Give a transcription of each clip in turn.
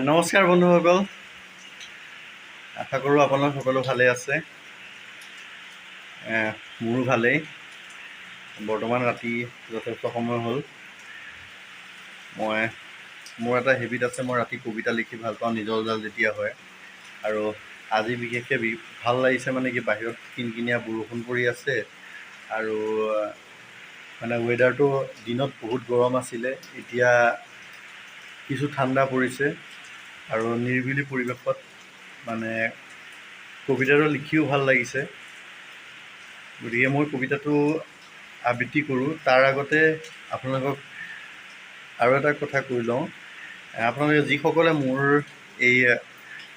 নমস্কাৰ বন্ধুসকল, আশা কৰোঁ আপোনালোক সকলো ভালে আছে। মোৰো ভালেই। বৰ্তমান ৰাতি যথেষ্ট সময় হ'ল। মোৰ এটা হেবিট আছে, মই ৰাতি কবিতা লিখি ভাল পাওঁ নিজৰ জাল যেতিয়া হয়। আৰু আজি বিশেষকৈ ভাল লাগিছে মানে কি, বাহিৰত কিনকিনীয়া বৰষুণ পৰি আছে আৰু মানে ৱেডাৰটো দিনত বহুত গৰম আছিলে, এতিয়া কিছু ঠাণ্ডা পৰিছে আৰু নিৰিবিলি পৰিৱেশত মানে কবিতাটো লিখিও ভাল লাগিছে। গতিকে মই কবিতাটো আবৃত্তি কৰোঁ। তাৰ আগতে আপোনালোকক আৰু এটা কথা কৈ লওঁ, আপোনালোকে যিসকলে মোৰ এই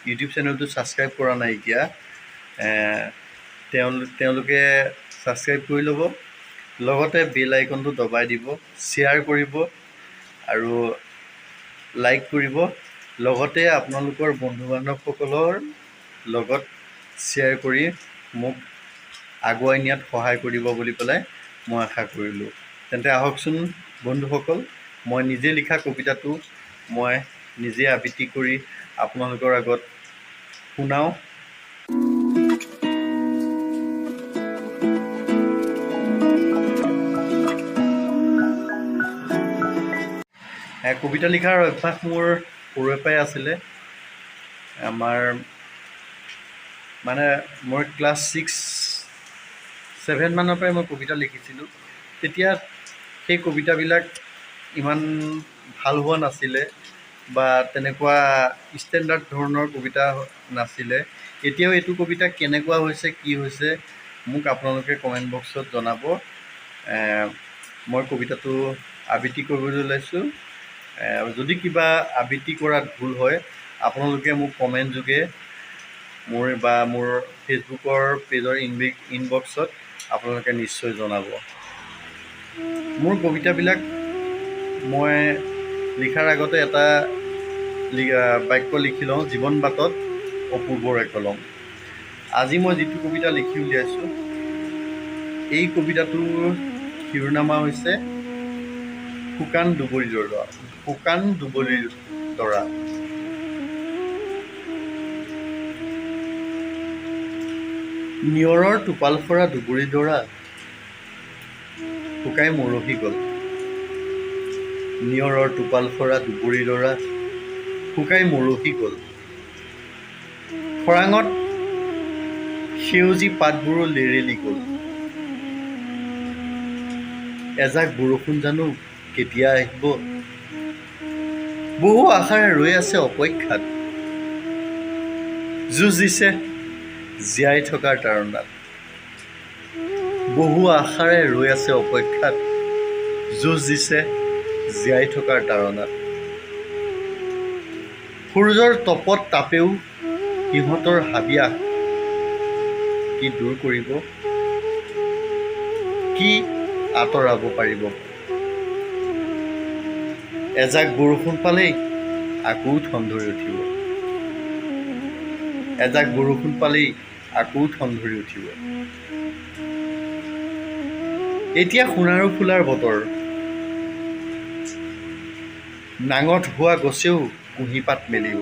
ইউটিউব চেনেলটো ছাবস্ক্ৰাইব কৰা নাই এতিয়া, তেওঁলোকে ছাবস্ক্ৰাইব কৰি ল'ব, লগতে বেল আইকনটো দবাই দিব, শ্বেয়াৰ কৰিব আৰু লাইক কৰিব, লগতে আপোনালোকৰ বন্ধু বান্ধৱসকলৰ লগত শ্বেয়াৰ কৰি মোক আগুৱাই নিয়াত সহায় কৰিব বুলি পেলাই মই আশা কৰিলোঁ। তেন্তে আহকচোন বন্ধুসকল, মই নিজে লিখা কবিতাটো মই নিজে আবৃত্তি কৰি আপোনালোকৰ আগত শুনাওঁ। কবিতা লিখাৰ অভ্যাস মোৰ সৰুৰে পৰাই আছিলে। মই ক্লাছ 6-7 মানৰ পৰাই মই কবিতা লিখিছিলোঁ। তেতিয়া সেই কবিতাবিলাক ইমান ভাল হোৱা নাছিলে বা তেনেকুৱা ষ্টেণ্ডাৰ্ড ধৰণৰ কবিতা নাছিলে। এতিয়াও এইটো কবিতা কেনেকুৱা হৈছে, কি হৈছে, মোক আপোনালোকে কমেণ্ট বক্সত জনাব। মই কবিতাটো আবৃত্তি কৰিবলৈ ওলাইছোঁ। যদি কিবা আবৃত্তি কৰাত ভুল হয়, আপোনালোকে মোক কমেণ্ট যোগে মোৰ ফেচবুকৰ পেজৰ ইনবক্সত আপোনালোকে নিশ্চয় জনাব। মোৰ কবিতাবিলাক মই লিখাৰ আগতে এটা বাক্য লিখি লওঁ, জীৱন বাটত অপূৰ্বৰ একলম। আজি মই যিটো কবিতা লিখি উলিয়াইছোঁ, এই কবিতাটোৰ শিৰোনামা হৈছে শুকান দুবৰিৰ তৰা। নিয়ৰৰ টোপাল সৰা দুবৰি দৰা শুকাই মৰহি গ'ল। নিয়ৰৰ টোপাল সৰা দুবৰি দৰা শুকাই মৰহি গ'ল। খৰাঙত সেউজী পাতবোৰো লেৰেলি গ'ল। এজাক বৰষুণ জানো কেতিয়া আহিব, বহু আশাৰে ৰৈ আছে অপেক্ষাত। যুঁজ দিছে জীয়াই থকাৰ তাৰণাত, বহু আশাৰে ৰৈ আছে অপেক্ষাত। যুঁজ দিছে জীয়াই থকাৰ তাৰণাত। সূৰ্যৰ তপত তাপেও সিহঁতৰ হাবিয়াস কি দূৰ কৰিব, কি আঁতৰাব পাৰিব। এজাক বৰষুণ পালেই আকৌ ঠন ধৰি উঠিব। এজাক বৰষুণ পালেই আকৌ ঠন ধৰি উঠিব। এতিয়া সোণাৰু ফুলাৰ বতৰ, নাঙঠ হোৱা গছেও কুঁহিপাত মেলিব।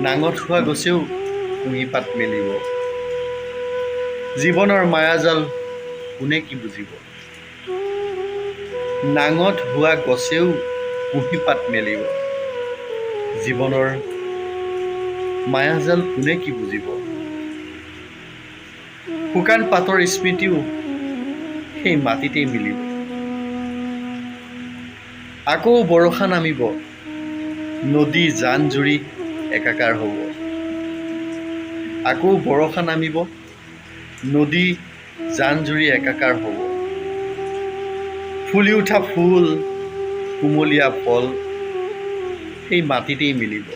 নাঙঠ হোৱা গছেও কুঁহিপাত মেলিব। জীৱনৰ মায়াজাল কোনে কি বুজিব। নাঙঠ হোৱা গছেও কুঁহিপাত মেলিব। জীৱনৰ মায়াজাল কোনে কি বুজিব। শুকান পাতৰ স্মৃতিও সেই মাটিতেই মিলিব। আকৌ বৰষা নামিব, নদী জান জুৰি একাকাৰ হ'ব। আকৌ বৰষা নামিব, নদী জান জুৰি একাকাৰ হ'ব। ফুলি উঠা ফুল, কুমলীয়া ফল সেই মাটিতেই মিলিব।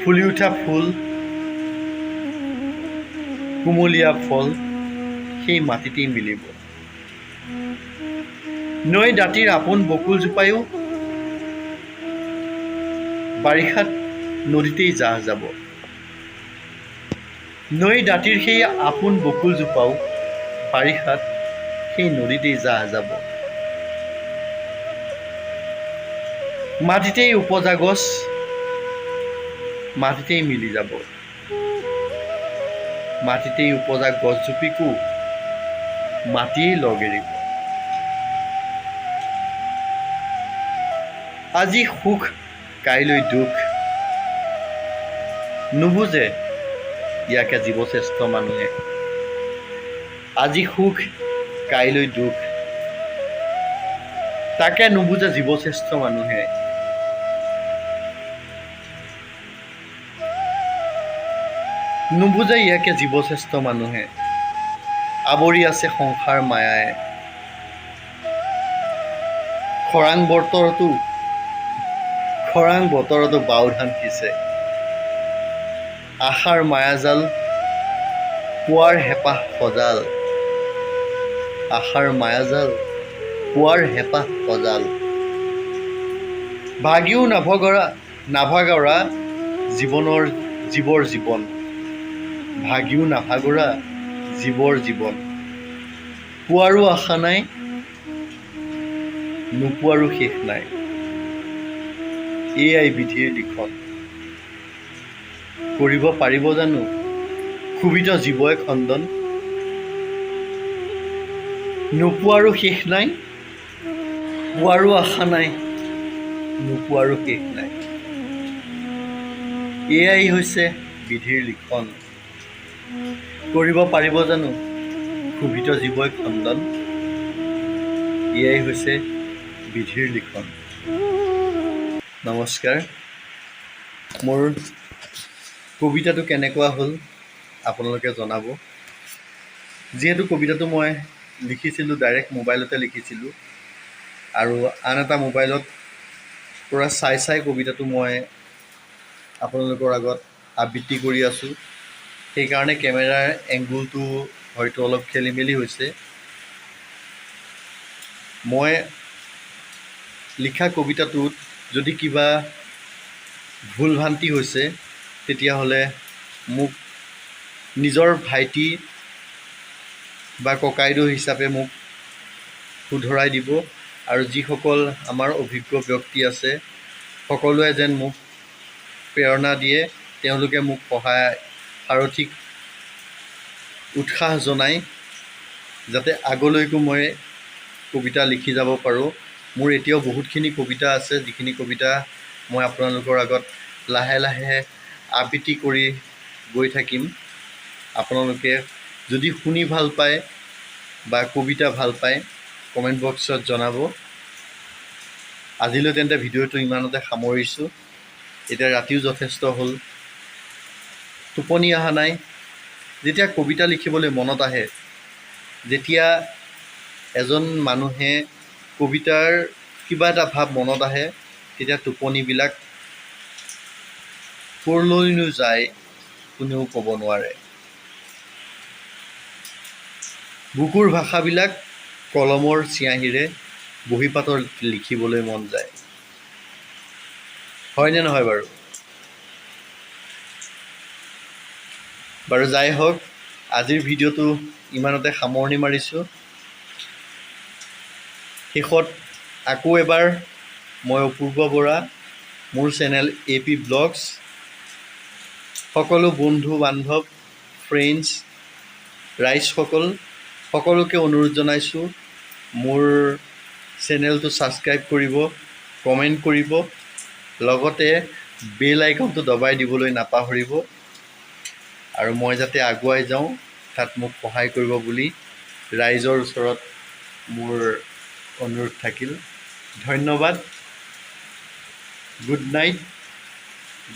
ফুলি উঠা ফুল, কুমলীয়া ফল সেই মাটিতেই মিলিব। নৈ দাঁতিৰ আপোন বকুলজোপায়ো বাৰিষাত নদীতেই জাহ যাব। নৈ দাঁতিৰ সেই আপোন বকুলজোপাও বাৰিষাত সেই নদীতেই জাহ যাব। মাটিতেই উপজা গছ মাটিতেই মিলি যাব। মাটিতেই উপজা গছজোপীকো মাটিয়েই লগ এৰিব। আজি সুখ কাইলৈ দুখ, নুবুজে ইয়াকে জীৱশ্ৰেষ্ঠ মানুহে। আজি সুখ কাইলৈ দুখ, তাকে নুবুজে জীৱশ্ৰেষ্ঠ মানুহে। নুবুজে ইয়াকে জীৱশ্ৰেষ্ঠ মানুহে। আৱৰি আছে সংসাৰ মায়াই। খৰাং বতৰতো বাওধান সিঁচে। আশাৰ মায়াজাল পোৱাৰ হেঁপাহ সজাল। আশাৰ মায়াজাল পোৱাৰ হেঁপাহ সজাল। ভাগিও নাভাগৰা জীৱৰ জীৱন। ভাগিও নাভাগৰা জীৱৰ জীৱন। পোৱাৰো আশা নাই, নোপোৱাৰো শেষ নাই। এয়াই বিধিৰ লিখন। কৰিব পাৰিব জানো ক্ষোভিত জীৱই খণ্ডন। নোপোৱাৰো শেষ নাই, পোৱাৰো আশা নাই, নোপোৱাৰো শেষ নাই। এয়াই হৈছে বিধিৰ লিখন। কৰিব পাৰিব জানো ক্ষোভিত জীৱই খণ্ডন। এয়াই হৈছে বিধিৰ লিখন। নমস্কাৰ। মোৰ কবিতাটো কেনেকুৱা হ'ল আপোনালোকে জনাব। যিহেতু কবিতাটো মই লিখিছিলোঁ ডাইৰেক্ট মোবাইলতে লিখিছিলোঁ, আৰু আন এটা মোবাইলত পৰা চাই কবিতাটো মই আপোনালোকৰ আগত আবৃত্তি কৰি আছোঁ। সেইকাৰণে কেমেৰাৰ এংগুলটো হয়তো অলপ খেলি মেলি হৈছে। মই লিখা কবিতাটোত যদি কিবা ভুল ভ্ৰান্তি হৈছে তেতিয়াহ'লে মোক নিজৰ ভাইটি বা ককাইদেউ হিচাপে মোক শুধৰাই দিব। আৰু যিসকল আমাৰ অভিজ্ঞ ব্যক্তি আছে সকলোৱে যেন মোক প্ৰেৰণা দিয়ে, তেওঁলোকে মোক সাৰথিক উৎসাহ জনায় যাতে আগলৈকো মই কবিতা লিখি যাব পাৰোঁ। মোৰ এতিয়াও বহুতখিনি কবিতা আছে, যিখিনি কবিতা মই আপোনালোকৰ আগত লাহে লাহে আবৃত্তি কৰি গৈ থাকিম। আপোনালোকে যদি শুনি ভাল পায় বা কবিতা ভাল পায় কমেণ্ট বক্সত জনাব। আজিলৈ তেন্তে ভিডিঅ'টো ইমানতে সামৰিছোঁ। এতিয়া ৰাতিও যথেষ্ট হ'ল, টোপনি অহা নাই। যেতিয়া কবিতা লিখিবলৈ মনত আহে, যেতিয়া এজন মানুহে কবিতাৰ কিবা এটা ভাৱ মনত আহে, তেতিয়া টোপনিবিলাক ক'লৈনো যায় কোনেও ক'ব নোৱাৰে। বুকুৰ ভাষাবিলাক কলমৰ চিয়াহীৰে বহীপাতত লিখিবলৈ মন যায়। হয়নে নহয় বাৰু? যাই হওক, আজিৰ ভিডিঅ'টো ইমানতে সামৰণি মাৰিছোঁ। শেষত আকৌ এবাৰ মই অপূৰ্ব বৰা, মোৰ চেনেল AP ব্লগছ, সকলো বন্ধু বান্ধৱ, ফ্ৰেণ্ডছ, ৰাইজসকল সকলোকে অনুৰোধ জনাইছোঁ মোৰ চেনেলটো ছাবস্ক্ৰাইব কৰিব, কমেণ্ট কৰিব, লগতে বেল আইকনটো দবাই দিবলৈ নাপাহৰিব। আৰু মই যাতে আগুৱাই যাওঁ তাত মোক সহায় কৰিব বুলি ৰাইজৰ ওচৰত মোৰ অনুৰোধ থাকিল। ধন্যবাদ। Good night.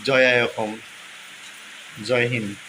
জয় আই অসম। জয় হিন্দ।